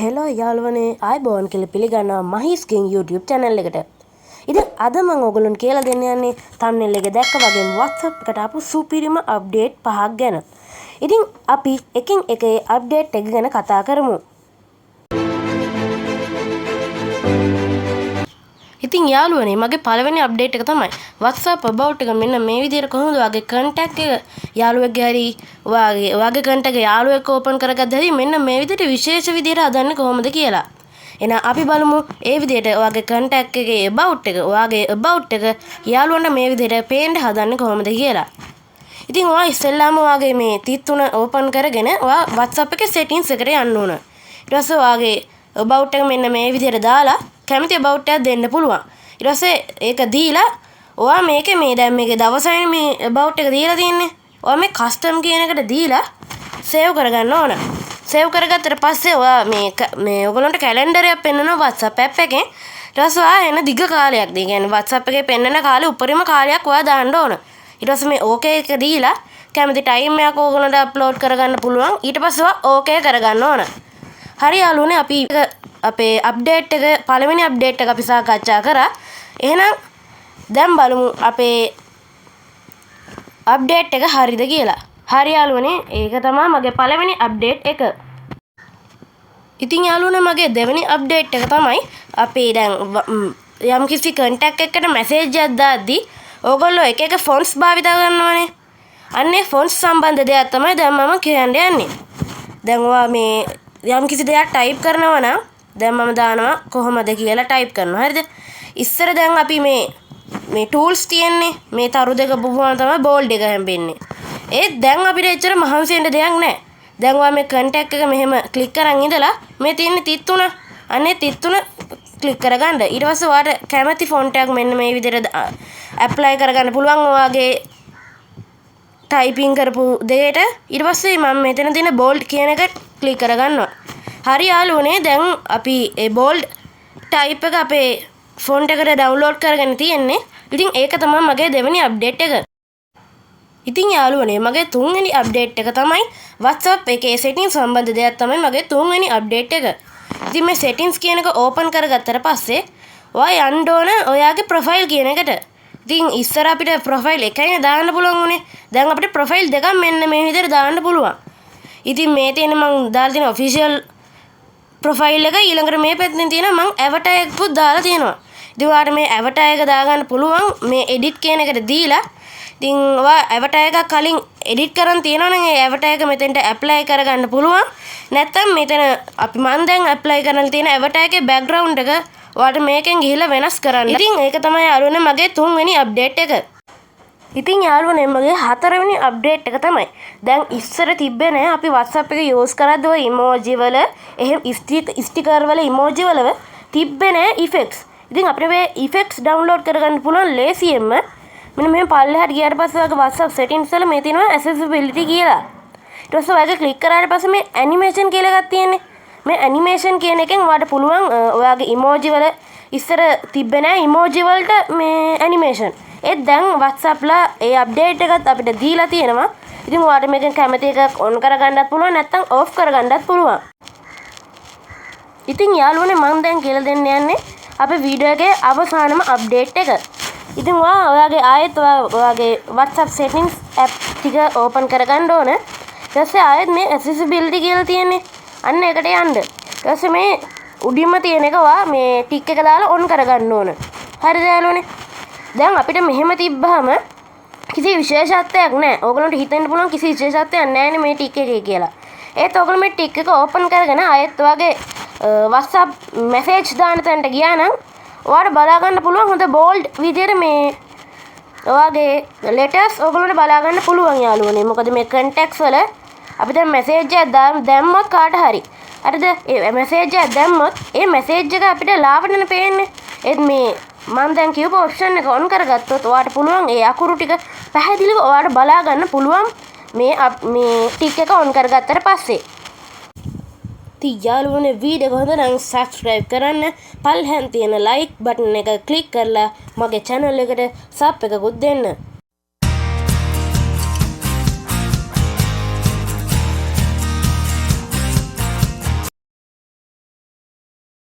Hello යාළුවනේ ආයිබෝන් කියලා පිළිගන්නවා මහීස්ගෙන් YouTube channel එකට. ඉතින් අද මම ඔයගොල්ලන්ට කියලා දෙන්න යන්නේ thumbnail එකේ දැක්ක වගේම WhatsApp එකට ආපු සුපිරිම අප්ඩේට් පහක් ගැන. ඉතින් අපි එකින් එක අප්ඩේට් එක ගැන කතා කරමු. ඉතින් යාළුවනේ මගේ පළවෙනි අප්ඩේට් එක තමයි WhatsApp about එක මෙන්න මේ විදිහට කොහොමද ඔයාගේ contact එක යාළුවෙක්ගේ හරි ඔයාගේ contact එක යාළුවෙක් open කරගද්දී හරි මෙන්න මේ විදිහට විශේෂ විදිහට හදන්නේ කොහොමද කියලා. එහෙනම් අපි බලමු ඒ විදිහට ඔයාගේ contact එකේ about එක ඔයාගේ about එක යාළුවන්ට මේ විදිහට පේන්න හදන්නේ කොහොමද කියලා. ඉතින් ඔයා ඉස්සෙල්ලාම ඔයාගේ මේ තිත් තුන open කරගෙන ඔයා WhatsApp එකේ settings එකට යන්න ඕන. ඊට පස්සේ ඔයාගේ about එක මෙන්න මේ විදිහට දාලා කැමති about එකක් දෙන්න පුළුවන්. ඊට පස්සේ ඒක දීලා ඔයා මේකේ මේ දැන් මේකේ දවසයිනේ මේ about එක දීලා තියෙන්නේ. ඔයා මේ custom කියන එකට දීලා save කරගන්න ඕන. save කරගත්තට පස්සේ ඔයා මේ ඔයගොල්ලන්ට කැලෙන්ඩර් එකක් පෙන්වනවා WhatsApp app එකෙන්. ඊට පස්සේ ඔයා එන දිග කාලයක් දී කියන්නේ WhatsApp එකේ පෙන්වන කාලේ උපරිම කාලයක් ඔයා දාන්න ඕන. ඊට පස්සේ මේ okay එක දීලා කැමති time එකක් ඔයගොල්ලන්ට upload කරගන්න පුළුවන්. ඊට පස්සේ ඔයා okay කරගන්න ඕන. හරි යාළුවනේ අපි අපේ අප්ඩේට් එක පළවෙනි අප්ඩේට් එක අපි සාකච්ඡා කරා. එහෙනම් දැන් බලමු අපේ අප්ඩේට් එක හරිද කියලා. හරි යාළුවනේ ඒක තමයි මගේ පළවෙනි අප්ඩේට් එක. ඉතින් යාළුවනේ මගේ දෙවෙනි අප්ඩේට් එක තමයි අපි දැන් යම්කිසි contact එකකට message එකක් දාද්දී ඕගොල්ලෝ එක එක fonts භාවිත කරනවානේ. අන්නේ fonts සම්බන්ධ දෙයක් තමයි දැන් මම කියන්න යන්නේ. දැන් ඔයා මේ යම්කිසි දෙයක් type කරනවා නම් දැන් මම දානවා කොහොමද කියලා type කරනවා. හරිද? ඉස්සර දැන් අපි මේ tools තියෙන්නේ මේ තරු දෙක පුපුවම තමයි bold එක හැම්බෙන්නේ. ඒත් දැන් අපිට එච්චර මහන්සි වෙන්න දෙයක් නැහැ. දැන් ඔයා මේ contact එක මෙහෙම click කරන් ඉඳලා මේ තියෙන තිත් තුන අනේ තිත් තුන click කරගන්න. ඊට පස්සේ ඔයාට කැමති font එකක් මෙන්න මේ විදිහට apply කරගන්න පුළුවන් ඔයාගේ typing කරපු දෙයට. ඊට පස්සේ මම මෙතන තියෙන bold කියන එක click කරගන්නවා. හරි යාළුවනේ දැන් අපි ඒ bold type එක අපේ font එකට download කරගෙන තියෙන්නේ. ඉතින් ඒක තමයි මගේ දෙවෙනි update එක. ඉතින් යාළුවනේ මගේ තුන්වෙනි update එක තමයි WhatsApp එකේ settings සම්බන්ධ දෙයක් තමයි මගේ තුන්වෙනි update එක. ඉතින් මේ settings කියන එක open කරගත්තට පස්සේ ඔයා යන්න ඕන ඔයාගේ profile කියන එකට. ඉතින් ඉස්සර අපිට profile එකයිනේ දාන්න පුළුවන් උනේ. දැන් අපිට profile දෙකක් මෙන්න මේ විදිහට දාන්න පුළුවන්. ඉතින් මේ තියෙන මම දාලා තියෙන official profile එක ඊළඟට මේ පැත්තෙන් තියෙන මම avatar එකකුත් දාලා තියෙනවා. ඉතින් ඔයාලට මේ avatar එක දාගන්න පුළුවන් මේ edit කියන එකට දීලා. ඉතින් ඔයා avatar එක කලින් edit කරන් තියෙනවා නම් ඒ avatar එක මෙතෙන්ට apply කරගන්න පුළුවන්. නැත්නම් මෙතන අපි මම දැන් apply කරන්න තියෙන avatar එකේ background එක ඔයාලට මේකෙන් ගිහිල්ලා වෙනස් කරන්න. ඉතින් ඒක තමයි යාළුවනේ මගේ තුන්වෙනි update එක. ඉතින් යාළුවනේ මගේ හතරවෙනි අප්ඩේට් එක තමයි දැන් ඉස්සර තිබ්බේ නෑ අපි WhatsApp එක යූස් කරද්දී ඔය emoji වල එහෙම sticker වල emoji වල තිබ්බේ නෑ effects. ඉතින් අපිට මේ effects download කරගන්න පුළුවන් ලේසියෙන්ම මෙන්න මේ පල්ලෙහාට ගියාට පස්සේ ඔයාගේ WhatsApp settings වල මේ තියෙනවා accessibility කියලා. ඊට පස්සේ ඔයාගේ click කරාට පස්සේ මේ animation කියලා එකක් තියෙන්නේ. මේ animation කියන එකෙන් ඔයාලට පුළුවන් ඔයාගේ emoji වල ඉස්සර තිබ්බේ නෑ emoji වලට මේ animation. ඒත් දැන් WhatsApp ලා ඒ අප්ඩේට් එකත් අපිට දීලා තියෙනවා. ඉතින් ඔයාලට මේකෙන් කැමති එකක් on කරගන්නත් පුළුවන් නැත්නම් off කරගන්නත් පුළුවන්. ඉතින් යාළුවනේ මම දැන් කියලා දෙන්න යන්නේ අපේ වීඩියෝ එකේ අවසානම අප්ඩේට් එක. ඉතින් ඔයාගේ ආයෙත් ඔයාගේ WhatsApp settings app ටික open කරගන්න ඕන. ඊට පස්සේ ආයෙත් මේ accessibility කියලා තියෙන්නේ. අන්න ඒකට යන්න. ඊට පස්සේ මේ උඩින්ම තියෙන එක ඔයා මේ ටික් එක දාලා on කරගන්න ඕන. හරිද යාළුවනේ? දැන් අපිට මෙහෙම තිබ්බහම කිසි විශේෂත්වයක් නැහැ. ඕගොල්ලන්ට හිතෙන්න පුළුවන් කිසි විශේෂත්වයක් නැහැ නේ මේ ටික් එකේ කියලා. ඒත් ඕගොල්ලෝ මේ ටික් එක ඕපන් කරගෙන ආයෙත් ඔයාගේ WhatsApp message දාන්න තැනට ගියා නම් ඔයාලට බලා ගන්න පුළුවන් හොඳ bold විදියට මේ ඔයාගේ letters ඕගොල්ලන්ට බලා ගන්න පුළුවන් යාළුවනේ. මොකද මේ contacts වල අපි දැන් message එකක් දැම්මොත් කාට හරි හරිද? ඒ message එකක් දැම්මොත් ඒ message එක අපිට ලාවට පේන්නේ. ඒත් මේ මම දැන් කියපු ඔප්ෂන් එක on කරගත්තොත් ඔයාලට පුළුවන් ඒ අකුරු ටික පැහැදිලිව ඔයාලට බලා ගන්න පුළුවන් මේ ටික් එක on කරගත්තට පස්සේ. ඉතින් යාළුවනේ වීඩියෝ එක හොඳ නම් subscribe කරන්න. පල්ලෙහාන් තියෙන like button එක click කරලා මගේ channel එකට sub එකකුත් දෙන්න.